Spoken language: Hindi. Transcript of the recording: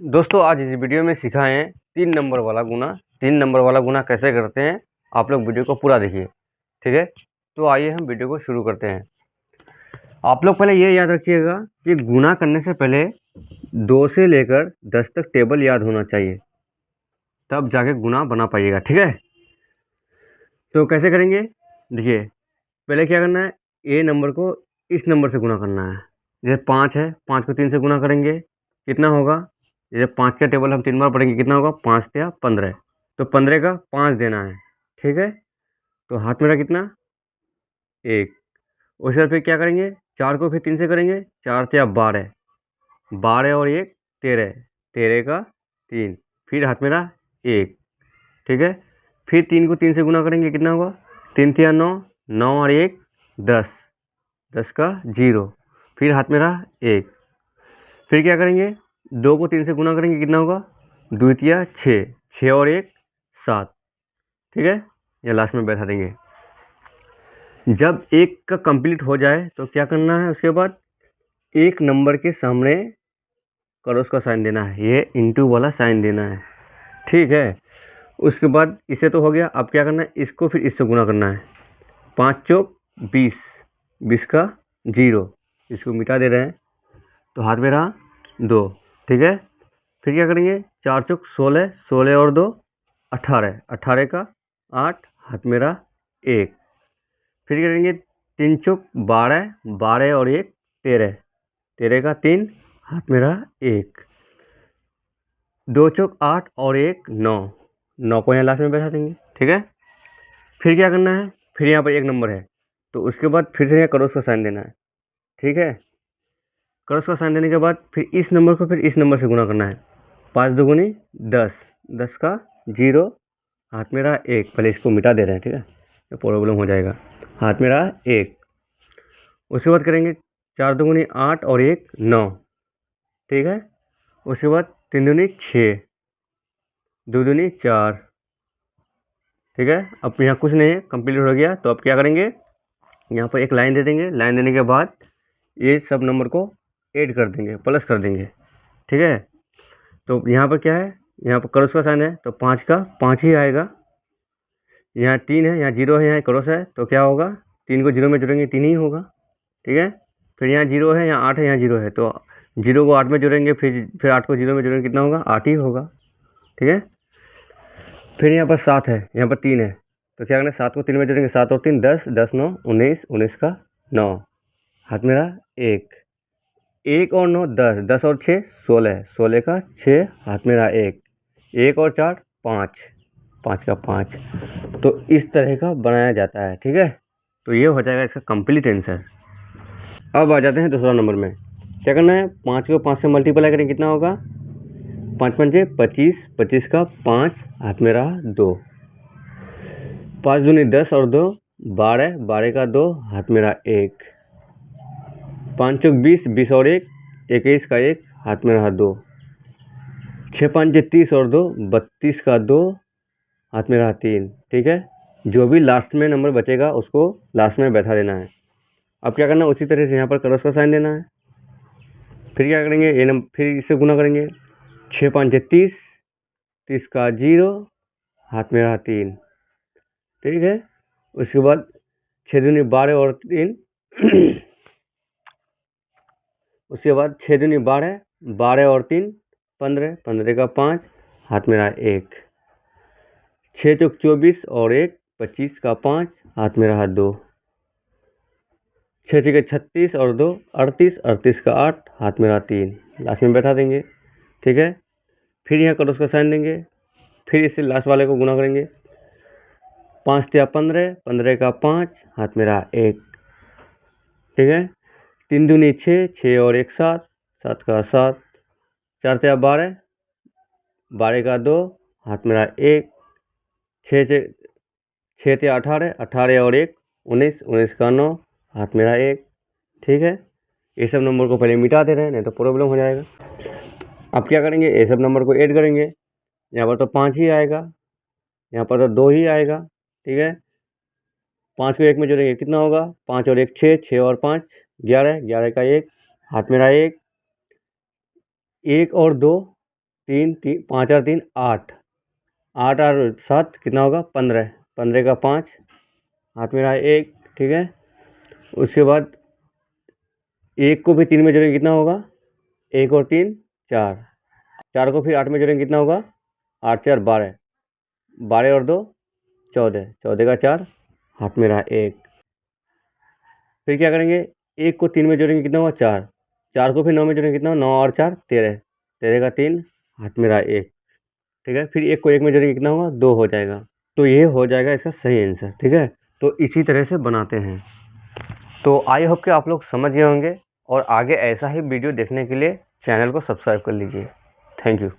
दोस्तों आज इस वीडियो में सिखाएं 3 नंबर वाला गुना। 3 नंबर वाला गुना कैसे करते हैं, आप लोग वीडियो को पूरा देखिए, ठीक है। तो आइए हम वीडियो को शुरू करते हैं। आप लोग पहले ये याद रखिएगा कि गुना करने से पहले 2 से लेकर 10 तक टेबल याद होना चाहिए, तब जाके गुना बना पाइएगा, ठीक है। तो कैसे करेंगे, देखिए पहले क्या करना है, ए नंबर को इस नंबर से गुना करना है। जैसे 5 है, 5 को 3 से गुना करेंगे, कितना होगा। जैसे 5 का टेबल हम 3 बार पढ़ेंगे, कितना होगा, 5 या 15। तो 15 का 5 देना है, ठीक है। तो हाथ मेरा कितना, 1। उसके बाद फिर क्या करेंगे, 4 को फिर 3 से करेंगे, 4 या 12, 12 और 1 13, 13 का 3, फिर हाथ मेरा 1, ठीक है। फिर 3 को 3 से गुना करेंगे, कितना होगा, 3 या 9, 9 और 1 10, 10 का 0, फिर हाथ मेरा 1। फिर क्या करेंगे, 2 को 3 से गुना करेंगे, कितना होगा, 2 या 6, 6 और 1 7, ठीक है। ये लास्ट में बैठा देंगे। जब 1 का कंप्लीट हो जाए तो क्या करना है, उसके बाद 1 नंबर के सामने क्रॉस का साइन देना है, ये इंटू वाला साइन देना है, ठीक है। उसके बाद इसे तो हो गया, अब क्या करना है, इसको फिर इससे गुना करना है। 5 चौक 20, 20 का 0, इसको मिटा दे रहे हैं, तो हाथ में रहा 2, ठीक है। फिर क्या करेंगे, 4 चौक 16, 16 और 2 18, 18 का 8, हाथ में रहा 1। फिर क्या करेंगे, 3 चौक 12, 12 और 1 13, 13 का 3, हाथ में रहा 1। 2 चौक 8 और 1 9, 9 को यहाँ लास्ट में बैठा देंगे, ठीक है। फिर क्या करना है, फिर यहाँ पर 1 नंबर है, तो उसके बाद फिर से यहाँ क्रॉस का साइन देना है, ठीक है। क्रॉस का साइन देने के बाद फिर इस नंबर को फिर इस नंबर से गुना करना है। 5 दूगुनी 10, 10 का 0, हाथ में रहा 1। पहले इसको मिटा दे रहे हैं, ठीक है, तो प्रॉब्लम हो जाएगा। हाथ में रहा 1। उसके बाद करेंगे 4 दूगुनी 8 और 1 9, ठीक है। उसके बाद 3 दूनी 6, 2 दूनी 4, ठीक है। अब यहाँ कुछ नहीं है, कंप्लीट हो गया। तो अब क्या करेंगे, यहाँ पर एक लाइन दे देंगे, लाइन देने के बाद ये सब नंबर को ऐड कर देंगे, प्लस कर देंगे, ठीक है। तो यहाँ पर क्या है, यहाँ पर क्रॉस का साइन है, तो 5 का 5 ही आएगा। यहाँ 3 है, यहाँ 0 है, यहाँ क्रॉस है, तो क्या होगा, 3 को 0 में जोड़ेंगे 3 ही होगा, ठीक है। फिर यहाँ 0 है, यहाँ 8 है, यहाँ 0 है, तो 0 को 8 में जोड़ेंगे, फिर 8 को 0 में जोड़ेंगे, कितना होगा, 8 ही होगा, ठीक है। फिर यहाँ पर 7 है, यहाँ पर 3 है, तो क्या करना है, 7 को 3 में जोड़ेंगे, 7 और 3 10, 10 9 19, 19 का 9, हाथ में रहा 1, 1 और 9 10, 10 और 6 16, 16 का 6, हाथ में रहा 1, 1 और 4 5, 5 का 5। तो इस तरह का बनाया जाता है, ठीक है। तो ये हो जाएगा इसका कंप्लीट आंसर। अब आ जाते हैं दूसरा नंबर में। क्या करना है, 5 को 5 से मल्टीप्लाई करें, कितना होगा, 5 पंजे 25, 25 का 5, हाथ में रहा 2, 5 दूनी 10 और 2 12, 12 का 2, हाथ में रहा 1, 5 चौक 20, 20 और 1 21 का 1, हाथ में रहा 2, 6 5 30 और 2 32 का 2, हाथ में रहा 3, ठीक है। जो भी लास्ट में नंबर बचेगा उसको लास्ट में बैठा देना है। अब क्या करना है, उसी तरह से यहाँ पर क्रॉस का साइन देना है। फिर क्या करेंगे, ये नंबर फिर इससे गुना करेंगे, 6 5 30, 30 का 0, हाथ में रहा 3, ठीक है। उसके बाद 6 दूनी 12 और 3 उसके बाद 6 दूनी 12, 12 और 3 15, 15 का 5, हाथ में रहा 1, 6 चौक 24 और 1 25 का 5, हाथ में रहा 2, 6 छः 36 और 2 38, 38 का 8, हाथ में रहा 3, लास्ट में बैठा देंगे, ठीक है। फिर यहाँ क्रॉस का साइन देंगे, फिर इससे लास्ट वाले को गुना करेंगे, 5 या 15, 15 का 5, हाथ में रहा 1, ठीक है। 3 दूनी 6, 6 और 1 7, 7 का 7, 4 या 12, 12 का 2, हाथ में रहा 1, 6 या 18, 18 और 1 19, 19 का 9, हाथ में रहा 1, ठीक है। ये सब नंबर को पहले मिटा दे रहे हैं, नहीं तो प्रॉब्लम हो जाएगा। अब क्या करेंगे, ये सब नंबर को ऐड करेंगे, यहाँ पर तो 5 ही आएगा, यहाँ पर तो 2 ही आएगा, ठीक है। 5 को 1 में जोड़ेंगे, कितना होगा, 5 और 1 6, 6 और 5 11, 11 का 1, हाथ में रहा 1, 1 और 2 तीन तीन 5 और 3 8, 8 और 7 कितना होगा 15, 15 का 5 हाथ में रहा 1, ठीक है। उसके बाद 1 को भी 3 में जोड़ेंगे कितना होगा 1 और 3 4, 4 को फिर 8 में जोड़ेंगे कितना होगा 8 4 12, 12 और 2 14, 14 का 4 हाथ में रहा 1। फिर क्या करेंगे 1 को 3 में जोड़ेंगे कितना हुआ 4, 4 को फिर 9 में जोड़ेंगे कितना 9 और 4 13, 13 का 3 हाथ में रहा 1, ठीक है। फिर 1 को 1 में जोड़ेंगे कितना होगा 2 हो जाएगा। तो ये हो जाएगा इसका सही आंसर, ठीक है। तो इसी तरह से बनाते हैं। तो आई होप कि आप लोग समझ गए होंगे और आगे ऐसा ही वीडियो देखने के लिए चैनल को सब्सक्राइब कर लीजिए। Thank you.